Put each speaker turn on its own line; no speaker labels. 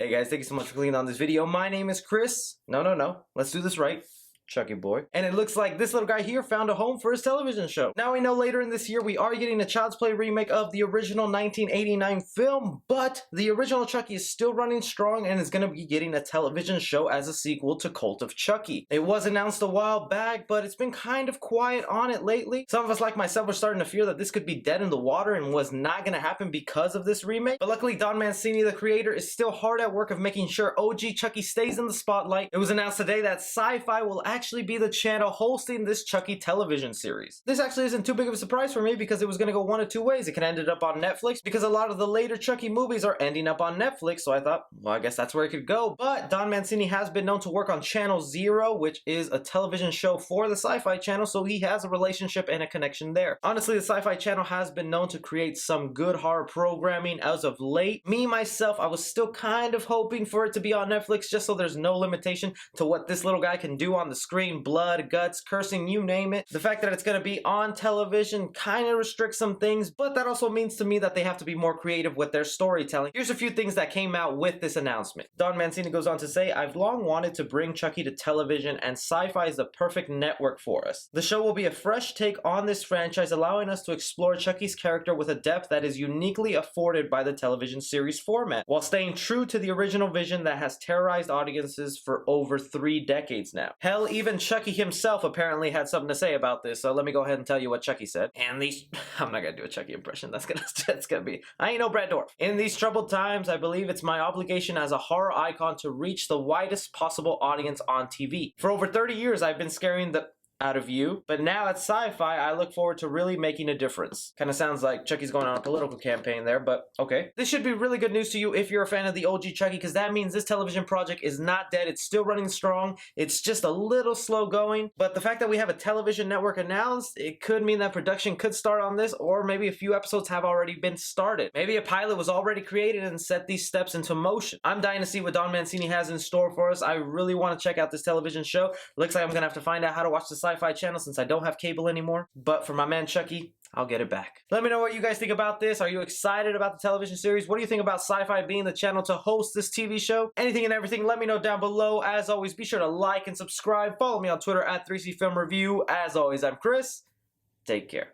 Hey guys, thank you so much for clicking on this video. My name is Chris. No. Let's do this right. Chucky boy. And it looks like this little guy here found a home for his television show. Now we know later in this year we are getting a Child's Play remake of the original 1989 film, but the original Chucky is still running strong and is going to be getting a television show as a sequel to Cult of Chucky. It was announced a while back, but it's been kind of quiet on it lately. Some of us like myself were starting to fear that this could be dead in the water and was not going to happen because of this remake. But luckily Don Mancini, the creator, is still hard at work of making sure OG Chucky stays in the spotlight. It was announced today that SYFY will actually be the channel hosting this Chucky television series. This actually isn't too big of a surprise for me because it was going to go one of two ways. It could end up on Netflix because a lot of the later Chucky movies are ending up on Netflix, so I thought, well, I guess that's where it could go. But Don Mancini has been known to work on Channel Zero, which is a television show for the SYFY channel, so he has a relationship and a connection there. Honestly, the SYFY channel has been known to create some good horror programming as of late. Me, myself, I was still kind of hoping for it to be on Netflix just so there's no limitation to what this little guy can do on the screen. Blood, guts, cursing, you name it. The fact that it's going to be on television kind of restricts some things, but that also means to me that they have to be more creative with their storytelling. Here's a few things that came out with this announcement. Don Mancini goes on to say, "I've long wanted to bring Chucky to television, and SYFY is the perfect network for us. The show will be a fresh take on this franchise, allowing us to explore Chucky's character with a depth that is uniquely afforded by the television series format, while staying true to the original vision that has terrorized audiences for over 3 decades now." Hell, even Chucky himself apparently had something to say about this, so let me go ahead and tell you what Chucky said. And these, I'm not gonna do a Chucky impression, that's gonna be, I ain't no Brad Dorff. "In these troubled times, I believe it's my obligation as a horror icon to reach the widest possible audience on TV. For over 30 years, I've been scaring the out of you, but now at SYFY, I look forward to really making a difference." Kind of sounds like Chucky's going on a political campaign there, but okay. This should be really good news to you if you're a fan of the OG Chucky, because that means this television project is not dead. It's still running strong. It's just a little slow going, but the fact that we have a television network announced, it could mean that production could start on this, or maybe a few episodes have already been started. Maybe a pilot was already created and set these steps into motion. I'm dying to see what Don Mancini has in store for us. I really want to check out this television show. Looks like I'm gonna have to find out how to watch the SYFY channel since I don't have cable anymore. But for my man Chucky, I'll get it back. Let me know what you guys think about this. Are you excited about the television series? What do you think about SYFY being the channel to host this TV show? Anything and everything, let me know down below. As always, be sure to like and subscribe. Follow me on Twitter at 3C Film Review. As always, I'm Chris. Take care.